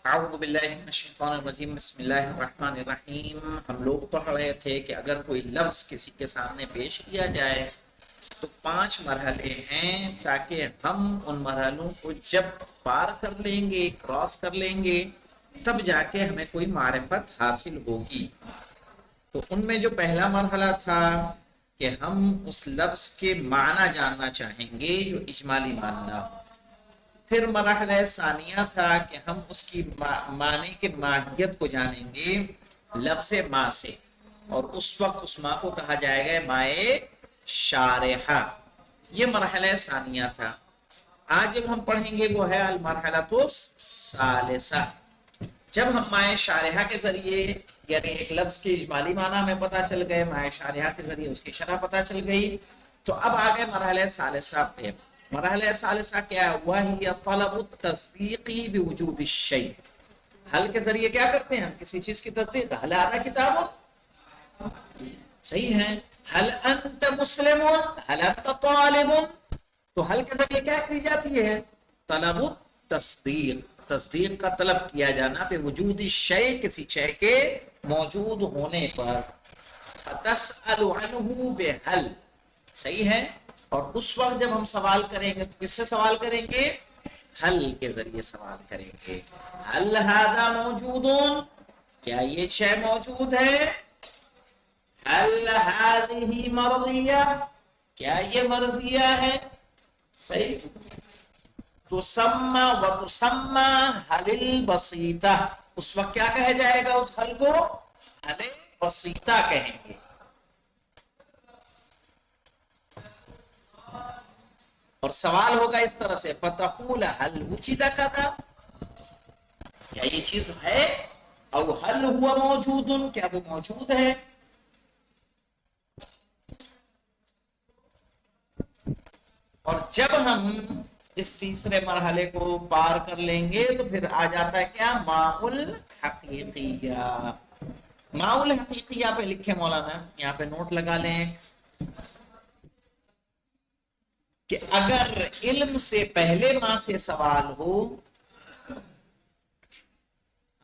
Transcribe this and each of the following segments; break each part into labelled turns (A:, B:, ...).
A: اعوذ باللہ من الشیطان الرجیم بسم اللہ الرحمن الرحیم. ہم لوگ پڑھ رہے تھے کہ اگر کوئی لفظ کسی کے سامنے پیش کیا جائے تو 5 مرحلے ہیں تاکہ ہم ان مرحلوں کو جب پار کر لیں گے، کراس کر لیں گے، تب جا کے ہمیں کوئی معرفت حاصل ہوگی. تو ان میں جو پہلا مرحلہ تھا کہ ہم اس لفظ کے معنی جاننا چاہیں گے جو اجمالی معنی ہو. پھر مرحلہ ثانیہ تھا کہ ہم اس کی معنی کے ماہیت کو جانیں گے لفظ ما سے، اور اس وقت اس ما کو کہا جائے گا مائے شارحہ. یہ مرحلہ ثانیہ تھا. آج جب ہم پڑھیں گے وہ ہے المرحلۃ الثالثہ. جب ہم مائے شارحہ کے ذریعے یعنی ایک لفظ کے اجمالی معنی ہمیں پتہ چل گئے، مائے شارحہ کے ذریعے اس کی شرح پتہ چل گئی، تو اب آگے مرحلہ ثالثہ پہ. مرحلہ ثالثہ کیا ہے؟ وہی طلب التصدیق بوجود الشیء. حل کے ذریعے کیا کرتے ہیں ہم؟ کسی چیز کی تصدیق. حل هذا کتاب، صحیح ہے. حل انت مسلم، حل انت طالب. تو حل کے ذریعے کیا کی جاتی ہے؟ طلب التصدیق، تصدیق کا طلب کیا جانا پہ وجود الشیء، کسی شے کے موجود ہونے پر. تسأل عنہ بحل، صحیح ہے. اور اس وقت جب ہم سوال کریں گے تو کس سے سوال کریں گے؟ حل کے ذریعے سوال کریں گے. حل ھذا موجود، کیا یہ شے موجود ہے؟ حل ھذہ مرضیہ، کیا یہ مرضیہ ہے؟ صحیح. تسمى وتسمى حل البسیطہ. اس وقت کیا کہا جائے گا؟ اس حل کو حل بسیطہ کہیں گے. اور سوال ہوگا اس طرح سے فتقول هل وجد كذا، کیا یہ چیز ہے؟ او هل هو موجود، کیا وہ موجود ہے؟ اور جب ہم اس تیسرے مرحلے کو پار کر لیں گے تو پھر آ جاتا ہے کیا؟ ماء الحقیقیہ. ماء الحقیقیہ پہ لکھے مولانا، یہاں پہ نوٹ لگا لیں کہ اگر علم سے پہلے ماں سے سوال ہو،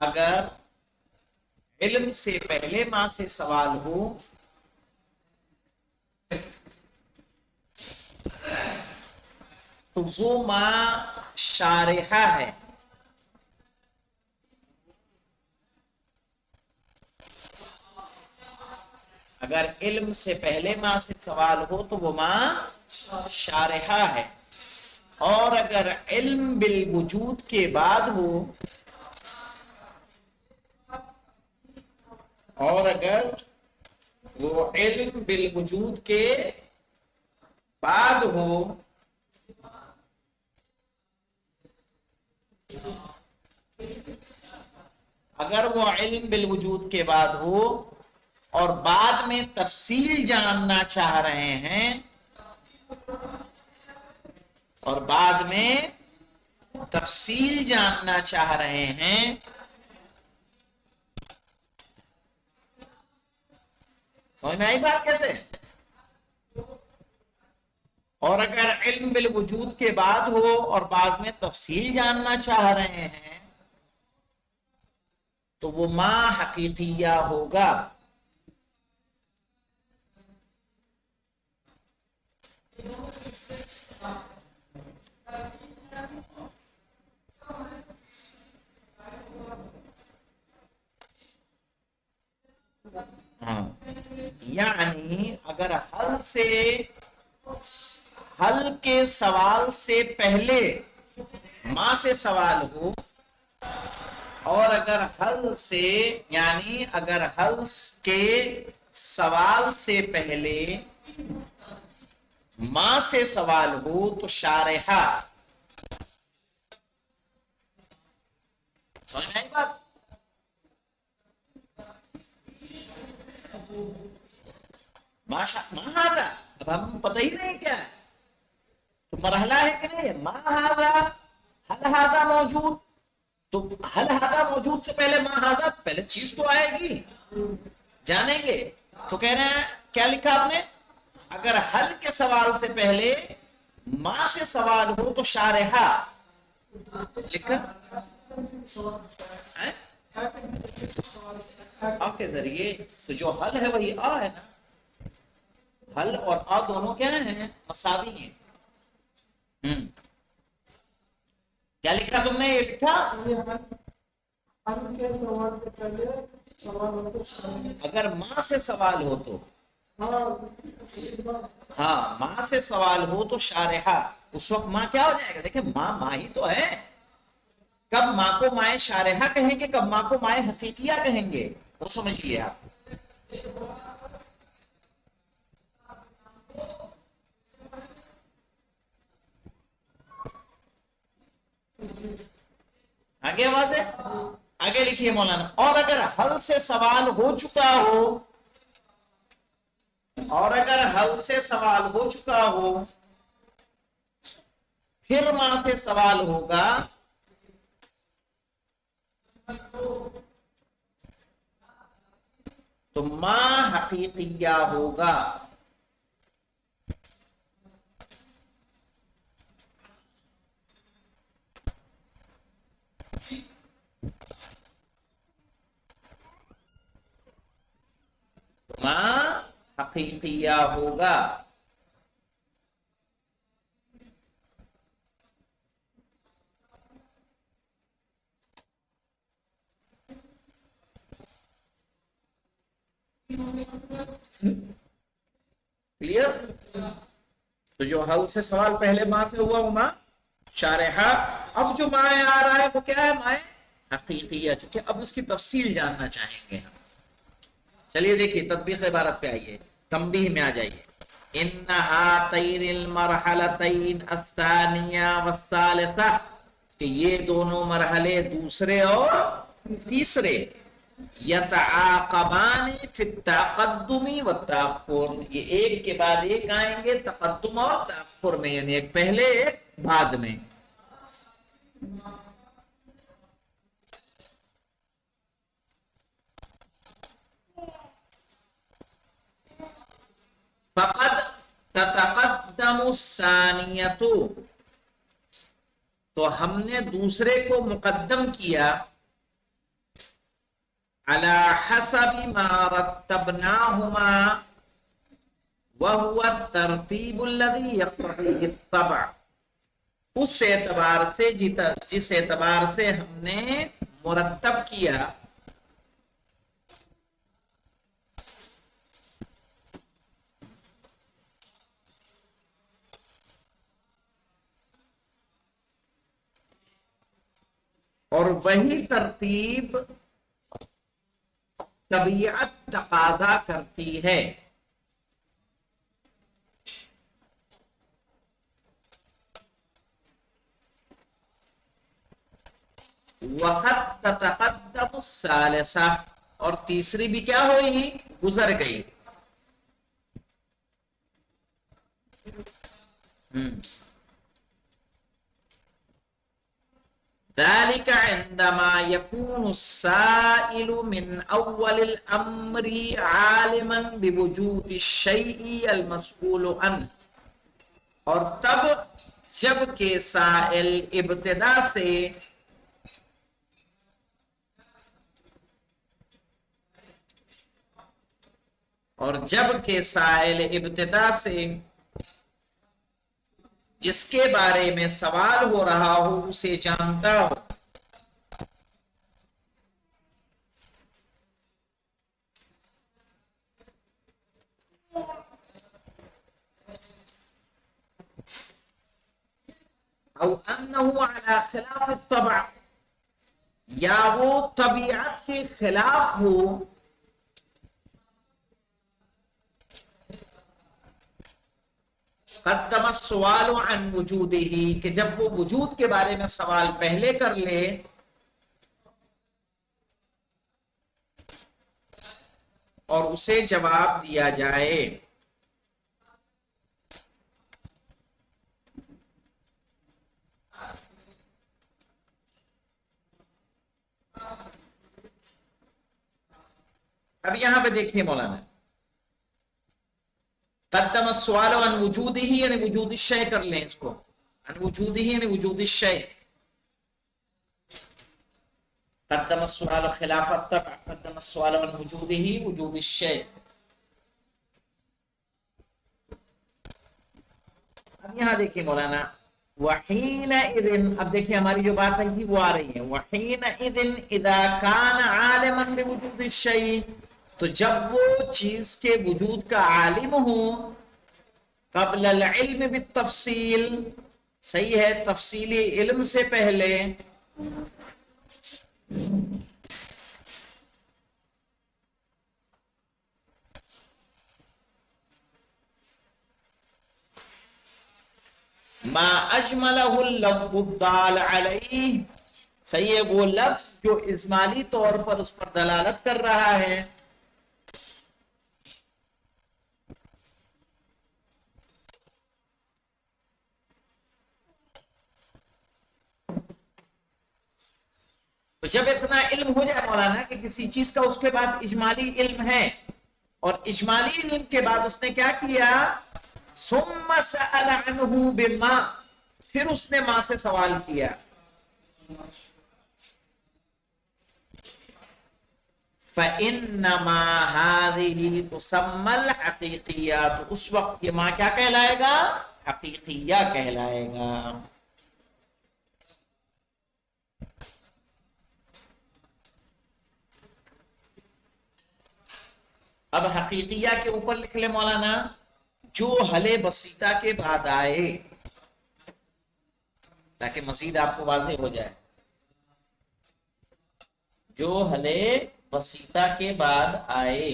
A: اگر علم سے پہلے ماں سے سوال ہو تو وہ ماں شارحہ ہے. اگر علم سے پہلے ماں سے سوال ہو تو وہ ماں شارحہ ہے. اور اگر علم بالوجود کے بعد ہو، اور اگر وہ علم بالوجود کے بعد ہو اگر وہ علم بالوجود کے بعد ہو اور بعد میں تفصیل جاننا چاہ رہے ہیں، اور بعد میں تفصیل جاننا چاہ رہے ہیں، سمجھ میں آئی بات کیسے؟ اور اگر علم بالوجود کے بعد ہو اور بعد میں تفصیل جاننا چاہ رہے ہیں تو وہ ما حقیقیہ ہوگا. ہاں، یعنی اگر حل کے سوال سے پہلے ماں سے سوال ہو، اور اگر حل سے یعنی اگر حل کے سوال سے پہلے ماں سے سوال ہو تو شارحہ. سمجھ میں آئی بات؟ ماہذا، اب ہم پتہ ہی نہیں کیا ہے تو مرحلہ ہے کہ نہیں. ماہذا، حل ھذا موجود. تو حل ھذا موجود سے پہلے ماہذا، پہلے چیز تو آئے گی، جانیں گے. تو کہہ رہے ہیں کیا لکھا آپ نے؟ اگر حل کے سوال سے پہلے ماں سے سوال ہو تو شارحہ لکھا. آ کے ذریعے، تو جو حل ہے وہی آ ہے نا، حل اور آ دونوں کیا ہیں؟ مساوی ہیں۔ کیا لکھا تم نے؟ یہ لکھا اگر ماں سے سوال ہو تو، ہاں ماں سے سوال ہو تو شارحہ، اس وقت ماں کیا ہو جائے گا؟ دیکھیں ماں ماں ہی تو ہے، کب ماں کو مائیں شارحہ کہیں گے، کب ماں کو مائیں حقیقیہ کہیں گے، وہ سمجھیے آپ۔ آگے آواز ہے؟ آگے لکھیے مولانا، اور اگر حل سے سوال ہو چکا ہو، اور اگر حل سے سوال ہو چکا ہو پھر ماں سے سوال ہوگا تو ماں حقیقیہ ہوگا۔ ماں حقیقیہ ہوگا۔ کلیئر؟ تو جو حل سے سوال پہلے ماں سے ہوا وہ ماں شارحہ، اب جو ماں آ رہا ہے وہ کیا ہے؟ ماں حقیقیہ، چونکہ اب اس کی تفصیل جاننا چاہیں گے ہم۔ چلیے دیکھیے تطبیق عبارت پہ آئیے، تنبیہ میں آ جائیے۔ ان ہاتین المرحلتین الثانیہ والثالثہ، کہ یہ دونوں مرحلے دوسرے اور تیسرے، یتعاقبان فی التقدم والتاخر، یہ ایک کے بعد ایک آئیں گے تقدم اور تاخر میں، یعنی ایک پہلے ایک بعد میں۔ فقد تتقدم الثانیۃ، تو ہم نے دوسرے کو مقدم کیا، علی حسب ما رتبناہما وهو الترتیب الذی یقتضیہ الطبع، اس اعتبار سے جس اعتبار سے ہم نے مرتب کیا، اور وہی ترتیب طبیعت تقاضا کرتی ہے۔ وقت تتقدم الثالثہ، اور تیسری بھی کیا ہوئی؟ گزر گئی۔ ذلك عندما يكون السائل من اول الامر عالما بوجود الشيء المسؤول عنه، اور تب جب کہ سائل ابتدا سے جس کے بارے میں سوال ہو رہا ہو اسے جانتا ہو۔ او انه على خلاف الطبع، یا وہ طبیعت کے خلاف ہو، قدم السؤال عن وجودہ، کہ جب وہ وجود کے بارے میں سوال پہلے کر لے، اور اسے جواب دیا جائے۔ اب یہاں پہ دیکھیے مولانا، قدم السؤال عن وجودہ یعنی وجود الشیء کر لیں اس کو، عن وجودہ یعنی وجود الشیء، قدم السؤال خلاف الطبع، قدم السؤال عن وجوده وجود الشيء. اب یہاں دیکھیں مولانا، وحینئذ، اب دیکھیں ہماری جو بات ہے وہ آ رہی ہے، وحینئذ اذا کان عالما بوجود الشیء، تو جب وہ چیز کے وجود کا عالم ہو، قبل العلم بالتفصیل، صحیح ہے، تفصیلی علم سے پہلے، ما اجملہ اللفظ الدال علیہ، صحیح ہے، وہ لفظ جو اجمالی طور پر اس پر دلالت کر رہا ہے. تو جب اتنا علم ہو جائے مولانا کہ کسی چیز کا اس کے بعد اجمالی علم ہے، اور اجمالی علم کے بعد اس نے کیا کیا، ثم سأل عنہ بما، پھر اس نے ماں سے سوال کیا. فإنما هذه تسمى الحقیقیات، اس وقت یہ ماں کیا کہلائے گا، حقیقیہ کہلائے گا. اب حقیقیہ کے اوپر لکھ لے مولانا، جو حل بسیطہ کے بعد آئے، تاکہ مزید آپ کو واضح ہو جائے، جو حل بسیطہ کے بعد آئے.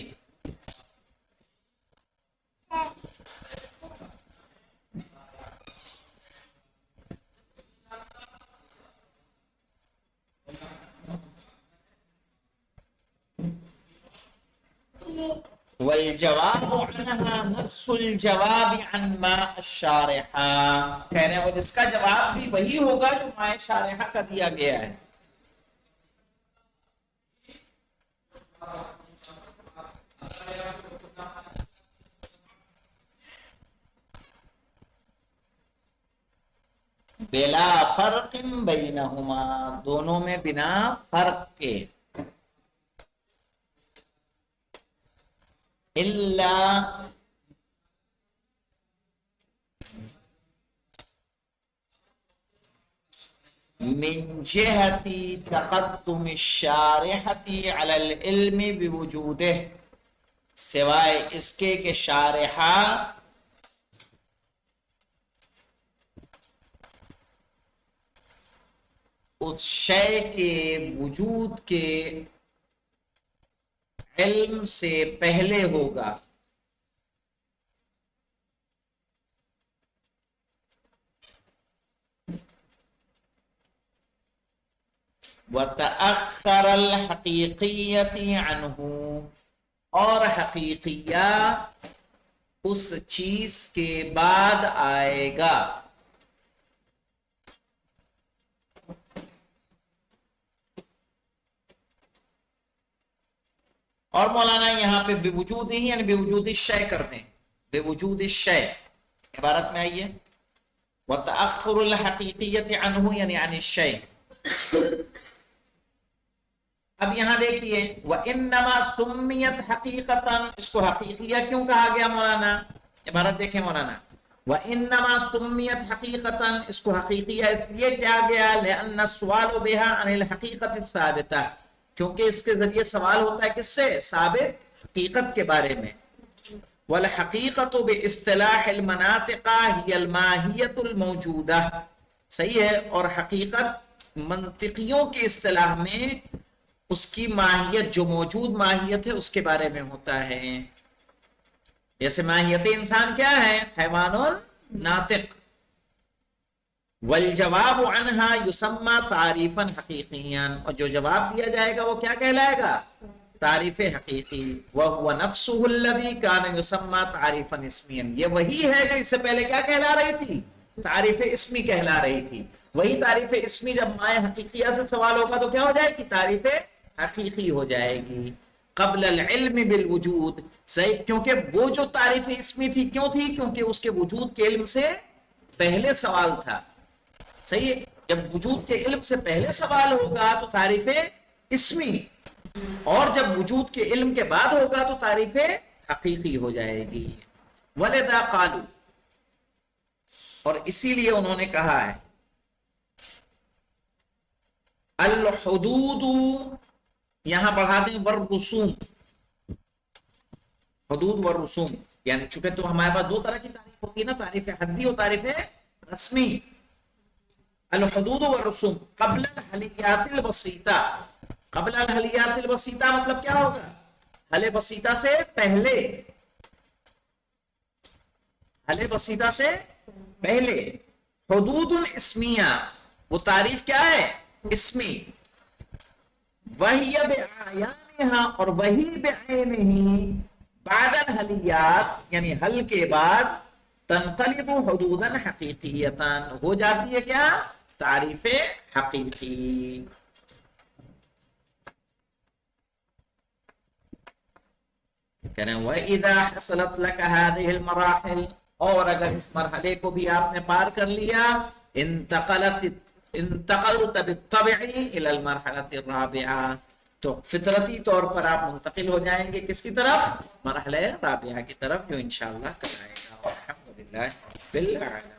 A: والجواب عنها نفس الجواب عن ما الشارحہ، کہہ رہے ہیں، اور اس کا جواب بھی وہی ہوگا جو ما شارحہ کا دیا گیا ہے. بلا فرق بینہما، دونوں میں بنا فرق کے، الا من جہت تقدم الشارحۃ علی العلم بوجودہ، سوائے اس کے کہ شارحہ اس شے کے وجود کے علم سے پہلے ہوگا. وَتَأَخَّرَ الْحَقِيقِيَّةِ عَنْهُ، اور حقیقیہ اس چیز کے بعد آئے گا. اور مولانا یہاں پہ بے وجود ہی یعنی بے وجود الشیء کر دیں، بے وجود الشیء عبارت میں آئیے، وتأخر الحقیقیت عنہ یعنی عن الشیء. اب یہاں دیکھیے، وَإِنَّمَا سُمِّيَتْ حَقِيقَةً، اس کو حقیقیہ کیوں کہا گیا مولانا، عبارت دیکھیں مولانا، وَإِنَّمَا سُمِّيَتْ حَقِيقَةً، اس کو حقیقیہ اس لیے کہا گیا، لِأَنَّ السُّؤَالُ بِهَا عَنِ الْحَقِيقَةِ الثَّابِتَةِ، کیونکہ اس کے ذریعے سوال ہوتا ہے کس سے، ثابت حقیقت کے بارے میں. وَالْحَقِيقَةُ بِاصْطِلَاحِ الْمَنَاطِقَ هِيَ الْمَاهِيَّةُ الْمَوْجُودَةُ، صحیح ہے، اور حقیقت منطقیوں کی اصطلاح میں اس کی ماہیت جو موجود ماہیت ہے اس کے بارے میں ہوتا ہے. جیسے ماہیت انسان کیا ہے، حیوان ناطق. والجواب عنہا یسمى تعریفا حقیقیا، اور جو جواب دیا جائے گا وہ کیا کہلائے گا، تعریف حقیقی. وهو نفسه الذي كان يسمى تعریفا اسمیا، یہ وہی ہے جو اس سے پہلے کیا کہلا رہی تھی، تعریف اسمی کہلا رہی تھی. وہی تعریف اسمی جب مائے حقیقیہ سے سوال ہوگا تو کیا ہو جائے گی، تعریف حقیقی ہو جائے گی. قبل العلم بالوجود، صحیح، کیونکہ وہ جو تعریف اسمی تھی کیوں تھی، کیونکہ اس کے وجود کے علم سے پہلے سوال تھا. صحیح ہے، جب وجود کے علم سے پہلے سوال ہوگا تو تعریف اسمی، اور جب وجود کے علم کے بعد ہوگا تو تعریف حقیقی ہو جائے گی. ولذا قالوا، اور اسی لیے انہوں نے کہا ہے الحدود، یہاں پڑھا دیں والرسوم، حدود والرسوم، یعنی چونکہ تو ہمارے پاس دو طرح کی تعریف ہوتی ہے نا، تعریف حدی اور تعریف رسمی. الحدود والرسوم قبل الحلیات البسیطہ، قبل الحلیات البسیطہ مطلب کیا ہوگا؟ حل بسیطہ سے پہلے، حل بسیطہ سے پہلے. حدود الاسمیہ، وہ تعریف کیا ہے؟ اسمی. وہی بعیانہا، اور وہی بعینہی، بعد الحلیات یعنی حل کے بعد، تنقلب حدودا حقیقیتا، ہو جاتی ہے کیا؟ تعریف حقیقی. کہہ رہے ہیں وَإِذَا حَصَلَتْ لَكَ هَذِهِ الْمَرَاحِلِ، اور اگر اس مرحلے کو بھی آپ نے پار کر لیا، انتقلت بالطبع الى المرحلة الرابعة، تو فطرتی طور پر آپ منتقل ہو جائیں گے کس کی طرف؟ مرحلہ رابعہ کی طرف، جو انشاءاللہ کل آئے گا. الحمدللہ رب العالمین.